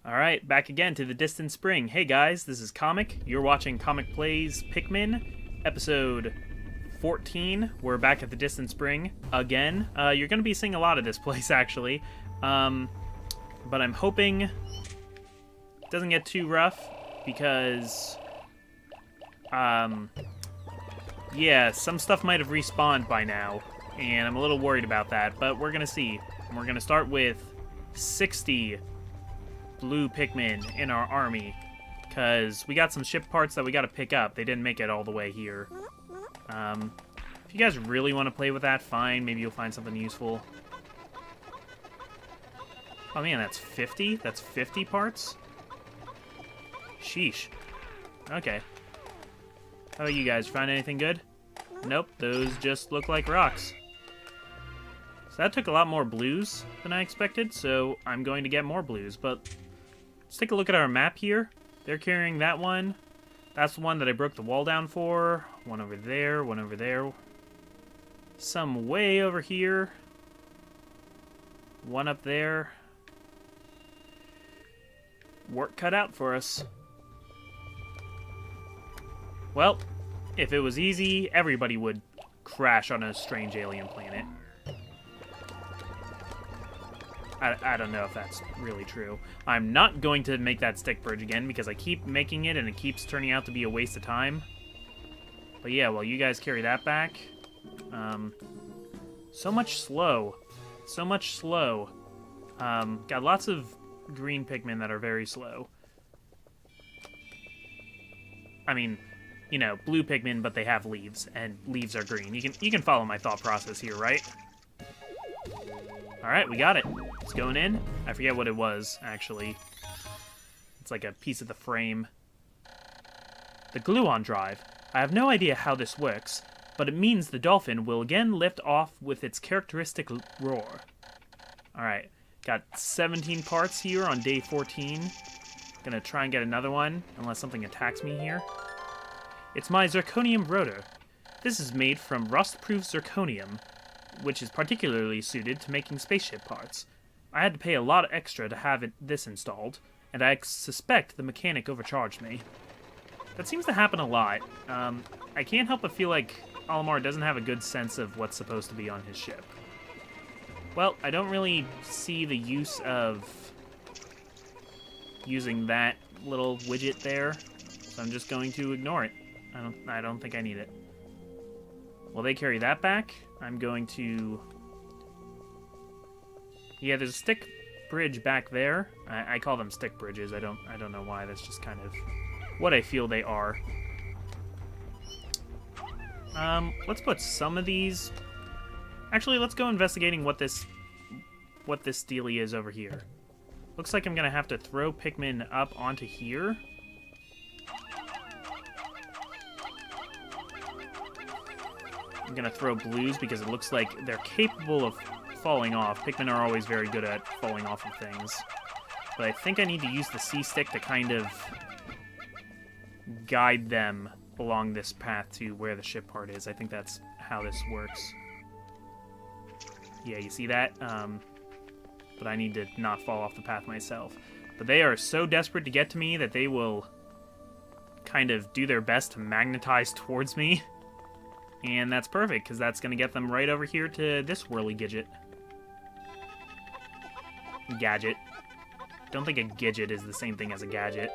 Alright, back again to the Distant Spring. Hey guys, this is Comic. You're watching Comic Plays Pikmin, episode 14. We're back at the Distant Spring again. You're going to be seeing a lot of this place, actually. But I'm hoping it doesn't get too rough, because... yeah, some stuff might have respawned by now, and I'm a little worried about that, but we're going to see. We're going to start with 60 blue Pikmin in our army, because we got some ship parts that we got to pick up. They didn't make it all the way here. If you guys really want to play with that, fine. Maybe you'll find something useful. Oh man, that's 50? That's 50 parts? Sheesh. Okay. How about you guys? Find anything good? Nope, those just look like rocks. So that took a lot more blues than I expected, so I'm going to get more blues, but let's take a look at our map here. They're carrying that one. That's the one that I broke the wall down for. One over there, one over there. Some way over here. One up there. Work cut out for us. Well, if it was easy, everybody would crash on a strange alien planet. I don't know if that's really true. I'm not going to make that stick bridge again because I keep making it and it keeps turning out to be a waste of time. But yeah, well, you guys carry that back. So much slow. So much slow. Got lots of green Pikmin that are very slow. I mean, you know, blue Pikmin, but they have leaves, and leaves are green. You can follow my thought process here, right? Alright, we got it. It's going in. I forget what it was, actually. It's like a piece of the frame. The gluon drive. I have no idea how this works, but it means the dolphin will again lift off with its characteristic roar. Alright, got 17 parts here on day 14. Gonna try and get another one, unless something attacks me here. It's my zirconium rotor. This is made from rust-proof zirconium, which is particularly suited to making spaceship parts. I had to pay a lot extra to have this installed, and I suspect the mechanic overcharged me. That seems to happen a lot. I can't help but feel like Olimar doesn't have a good sense of what's supposed to be on his ship. Well, I don't really see the use of using that little widget there, so I'm just going to ignore it. I don't think I need it. Will they carry that back? I'm going to... Yeah, there's a stick bridge back there. I call them stick bridges. I don't know why. That's just kind of what I feel they are. Let's put some of these... Actually, let's go investigating what this dealie is over here. Looks like I'm gonna have to throw Pikmin up onto here. I'm gonna throw blues because it looks like they're capable of falling off. Pikmin are always very good at falling off of things. But I think I need to use the C-stick to kind of guide them along this path to where the ship part is. I think that's how this works. Yeah, you see that? But I need to not fall off the path myself. But they are so desperate to get to me that they will kind of do their best to magnetize towards me. And that's perfect, because that's going to get them right over here to this whirly gadget. Gadget. Don't think a gadget is the same thing as a gadget.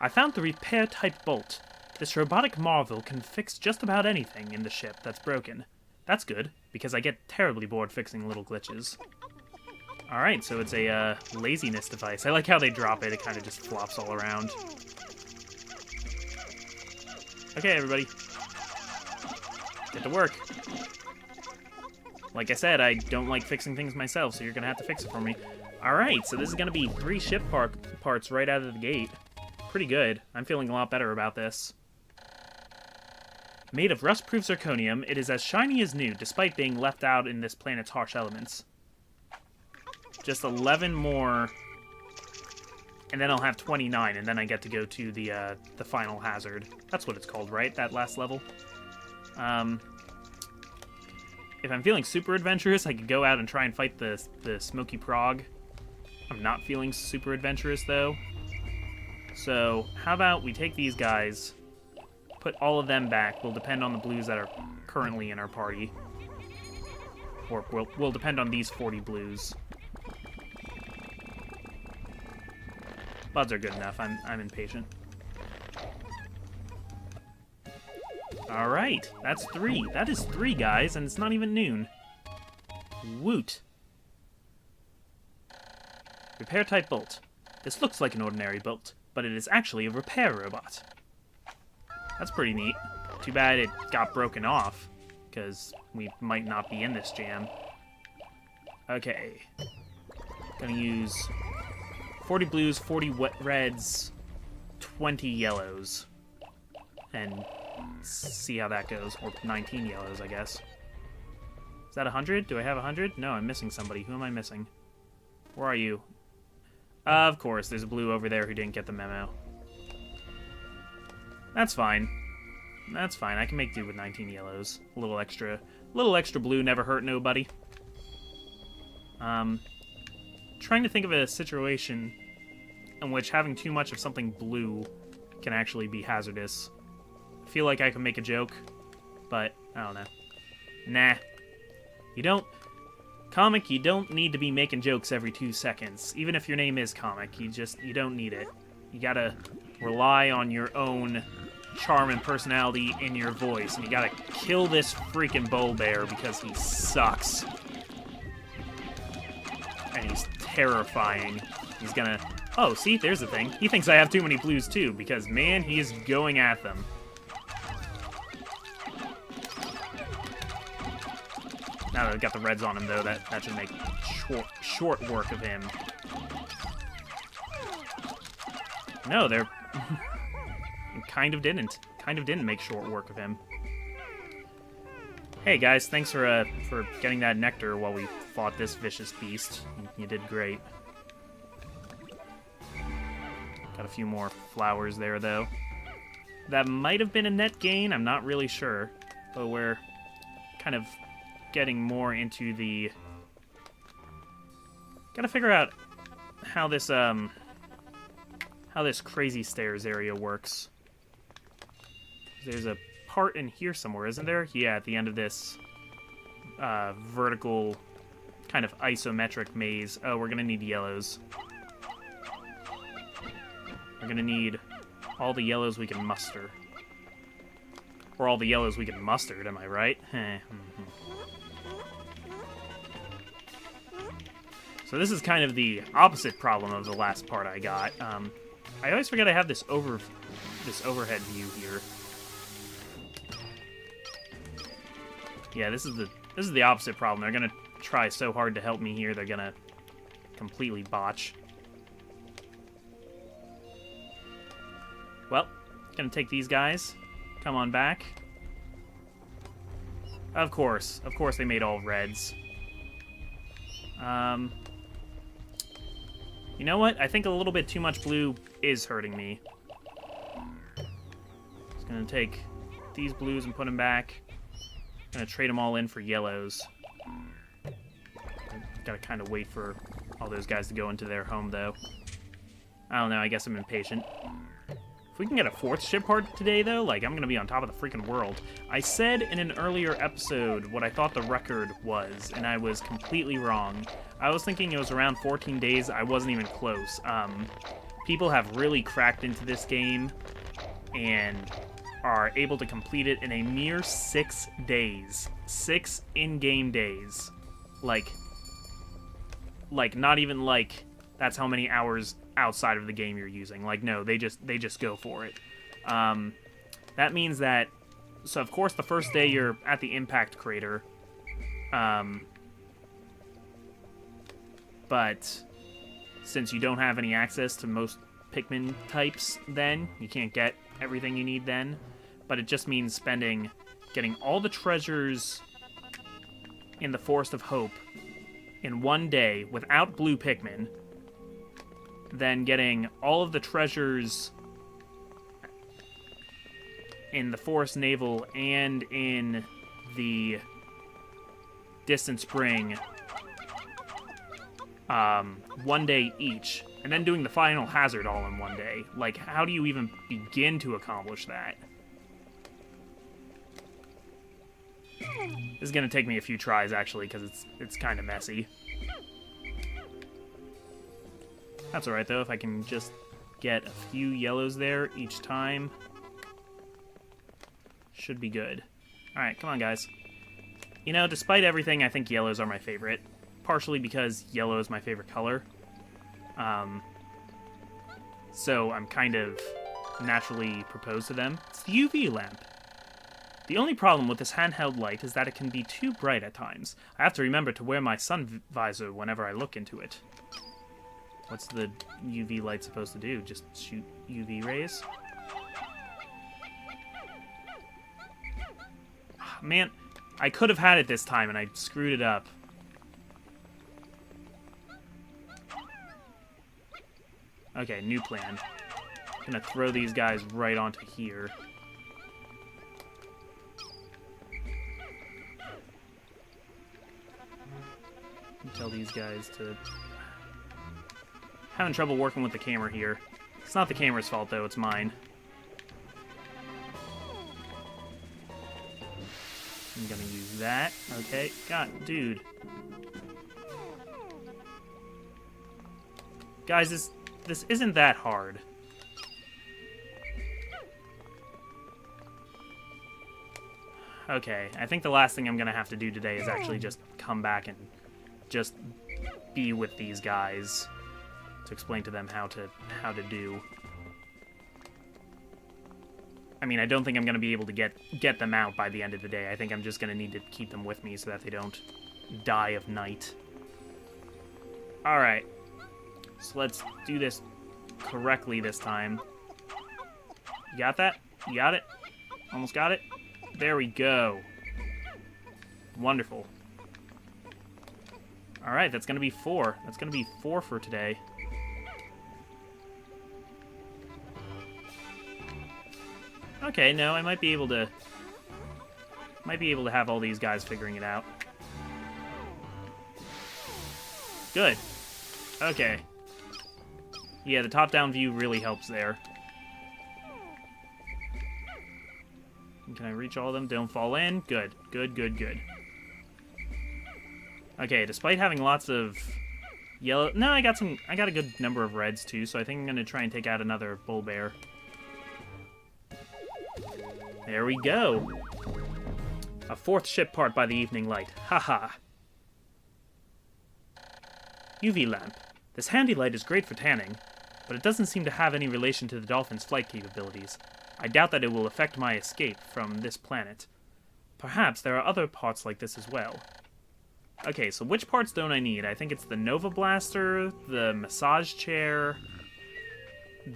I found the repair-type bolt. This robotic marvel can fix just about anything in the ship that's broken. That's good, because I get terribly bored fixing little glitches. Alright, so it's a laziness device. I like how they drop it. It kind of just flops all around. Okay, everybody. Get to work. Like I said, I don't like fixing things myself, so you're going to have to fix it for me. Alright, so this is going to be 3 ship parts right out of the gate. Pretty good. I'm feeling a lot better about this. Made of rust-proof zirconium, it is as shiny as new, despite being left out in this planet's harsh elements. Just 11 more, and then I'll have 29, and then I get to go to the final hazard. That's what it's called, right? That last level? If I'm feeling super adventurous, I could go out and try and fight the Smoky Prog. I'm not feeling super adventurous, though. So, how about we take these guys, put all of them back. We'll depend on the blues that are currently in our party. Or we'll depend on these 40 blues. Buds are good enough. I'm impatient. Alright, that's 3. That is 3, guys, and it's not even noon. Woot. Repair type bolt. This looks like an ordinary bolt, but it is actually a repair robot. That's pretty neat. Too bad it got broken off, because we might not be in this jam. Okay. Gonna use 40 blues, 40 reds, 20 yellows. And see how that goes. Or 19 yellows, I guess. Is that 100? Do I have 100? No, I'm missing somebody. Who am I missing? Where are you? Of course, there's a blue over there who didn't get the memo. That's fine. That's fine. I can make do with 19 yellows. A little extra blue never hurt nobody. Trying to think of a situation in which having too much of something blue can actually be hazardous. I feel like I can make a joke, but I don't know. Nah. You don't... Comic, you don't need to be making jokes every 2 seconds. Even if your name is Comic, you don't need it. You gotta rely on your own charm and personality in your voice, and you gotta kill this freaking Bulbear because he sucks. And he's terrifying. He's gonna... Oh, see, there's the thing. He thinks I have too many blues, too, because, man, he is going at them. Now that I've got the reds on him, though, that should make short work of him. No, they're... kind of didn't make short work of him. Hey, guys, thanks for getting that nectar while we fought this vicious beast. You did great. Got a few more flowers there, though. That might have been a net gain, I'm not really sure. But we're kind of getting more into the... Gotta figure out how this crazy stairs area works. There's a part in here somewhere, isn't there? Yeah, at the end of this vertical kind of isometric maze. Oh, we're gonna need yellows. We're gonna need all the yellows we can muster. Or all the yellows we can muster, am I right? So this is kind of the opposite problem of the last part I got. I always forget I have this overhead view here. Yeah, this is the opposite problem. They're gonna try so hard to help me here, they're gonna completely botch. Well, gonna take these guys. Come on back. Of course they made all reds. You know what? I think a little bit too much blue is hurting me. Just gonna take these blues and put them back. Gonna trade them all in for yellows. Gotta kind of wait for all those guys to go into their home, though. I don't know, I guess I'm impatient. If we can get a 4th ship part today, though, like, I'm gonna be on top of the freaking world. I said in an earlier episode what I thought the record was, and I was completely wrong. I was thinking it was around 14 days. I wasn't even close. People have really cracked into this game and are able to complete it in a mere 6 days. 6 in-game days. Like, not even like that's how many hours outside of the game you're using. Like, no, they just go for it. That means that, so of course the first day you're at the impact crater, but since you don't have any access to most Pikmin types then, you can't get everything you need then, but it just means getting all the treasures in the Forest of Hope in one day without blue Pikmin, then getting all of the treasures in the Forest Navel and in the Distant Spring one day each, and then doing the final hazard all in one day. Like, how do you even begin to accomplish that? This is gonna take me a few tries, actually, because it's kind of messy. That's alright, though, if I can just get a few yellows there each time. Should be good. Alright, come on, guys. You know, despite everything, I think yellows are my favorite. Partially because yellow is my favorite color. So I'm kind of naturally proposed to them. It's the UV lamp. The only problem with this handheld light is that it can be too bright at times. I have to remember to wear my sun visor whenever I look into it. What's the UV light supposed to do? Just shoot UV rays? Man, I could have had it this time and I screwed it up. Okay, new plan. Gonna throw these guys right onto here. Tell these guys to... Having trouble working with the camera here. It's not the camera's fault, though. It's mine. I'm gonna use that. Okay. God, dude. Guys, this isn't that hard. Okay, I think the last thing I'm gonna have to do today is actually just come back and just be with these guys to explain to them how to do. I mean, I don't think I'm gonna be able to get them out by the end of the day. I think I'm just gonna need to keep them with me so that they don't die of night. Alright. So let's do this correctly this time. You got that? You got it? Almost got it? There we go. Wonderful. Alright, that's going to be 4. That's going to be 4 for today. Okay, no, I might be able to have all these guys figuring it out. Good. Okay. Yeah, the top-down view really helps there. Can I reach all of them? Don't fall in. Good. Good, good, good. Okay, despite having lots of yellow... No, I got a good number of reds, too, so I think I'm going to try and take out another Bulbear. There we go. A 4th ship part by the evening light. Haha. UV lamp. This handy light is great for tanning, but it doesn't seem to have any relation to the dolphin's flight capabilities. I doubt that it will affect my escape from this planet. Perhaps there are other parts like this as well. Okay, so which parts don't I need? I think it's the Nova Blaster, the massage chair,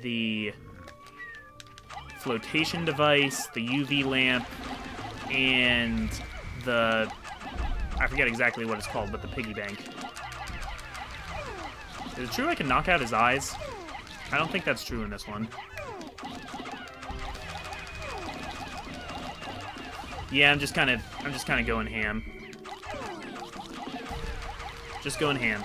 the flotation device, the UV lamp, and the... I forget exactly what it's called, but the piggy bank. Is it true I can knock out his eyes? I don't think that's true in this one. Yeah, I'm just kind of going ham. Just going ham.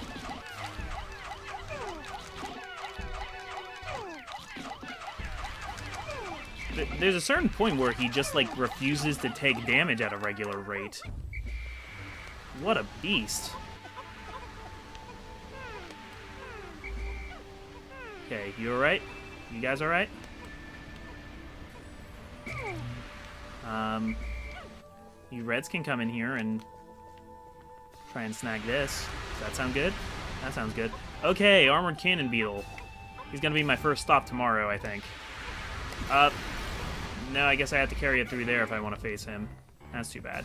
There's a certain point where he just, like, refuses to take damage at a regular rate. What a beast. Okay, you alright? You guys alright? You reds can come in here and try and snag this. Does that sound good? That sounds good. Okay, Armored Cannon Beetle. He's gonna be my first stop tomorrow, I think. No, I guess I have to carry it through there if I want to face him. That's too bad.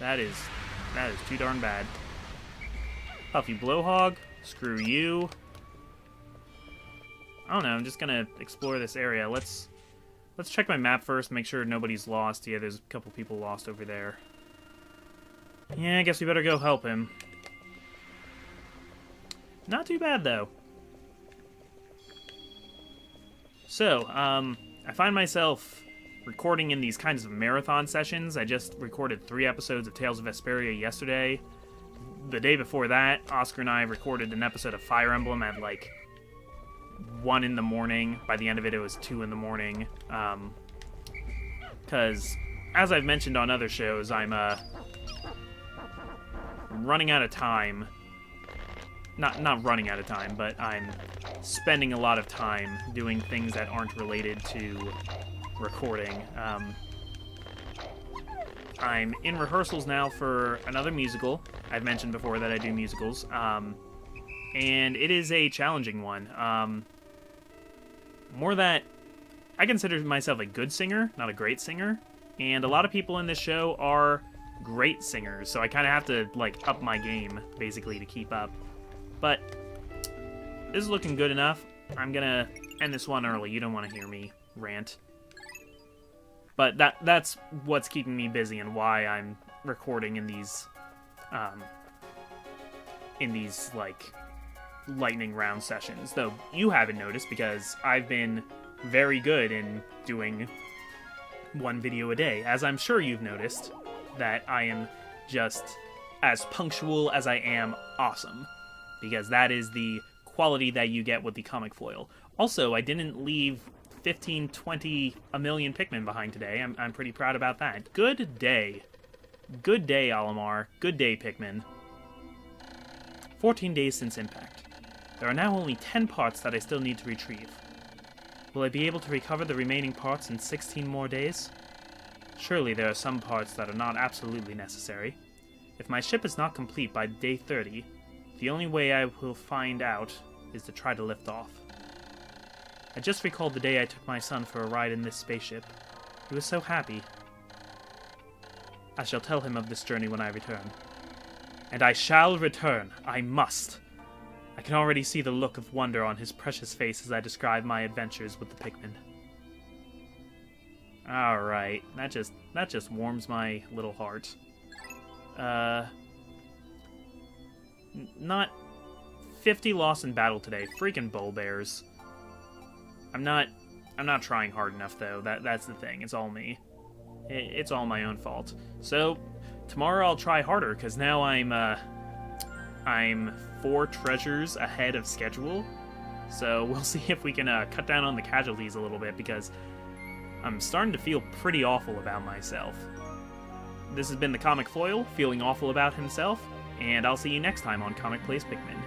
That is too darn bad. Puffy Blowhog. Screw you. I don't know, I'm just gonna explore this area. Let's check my map first, make sure nobody's lost. Yeah, there's a couple people lost over there. Yeah, I guess we better go help him. Not too bad, though. So, I find myself recording in these kinds of marathon sessions. I just recorded 3 episodes of Tales of Vesperia yesterday. the day before that, Oscar and I recorded an episode of Fire Emblem at like 1 in the morning. By the end of it, it was 2 in the morning. Because, as I've mentioned on other shows, I'm running out of time. Not running out of time, but I'm spending a lot of time doing things that aren't related to recording. I'm in rehearsals now for another musical. I've mentioned before that I do musicals, and it is a challenging one. More that I consider myself a good singer, not a great singer, and a lot of people in this show are great singers, so I kind of have to like up my game basically to keep up. But this is looking good enough. I'm gonna end this one early. You don't want to hear me rant. But that's what's keeping me busy and why I'm recording in these like lightning round sessions. Though you haven't noticed because I've been very good in doing one video a day, as I'm sure you've noticed that I am just as punctual as I am awesome, because that is the quality that you get with the comic foil. Also, I didn't leave 15, 20, a million Pikmin behind today. I'm pretty proud about that. Good day. Good day, Olimar. Good day, Pikmin. 14 days since impact. There are now only 10 parts that I still need to retrieve. Will I be able to recover the remaining parts in 16 more days? Surely there are some parts that are not absolutely necessary. If my ship is not complete by day 30, the only way I will find out is to try to lift off. I just recalled the day I took my son for a ride in this spaceship. He was so happy. I shall tell him of this journey when I return. And I shall return. I must. I can already see the look of wonder on his precious face as I describe my adventures with the Pikmin. Alright, that just warms my little heart. Not 50 lost in battle today. Freaking Bulbears. I'm not trying hard enough though. That's the thing. It's all me. It's all my own fault. So tomorrow I'll try harder because now I'm 4 treasures ahead of schedule. So we'll see if we can cut down on the casualties a little bit because I'm starting to feel pretty awful about myself. This has been the Comic Foil, feeling awful about himself, and I'll see you next time on Comic Plays Pikmin.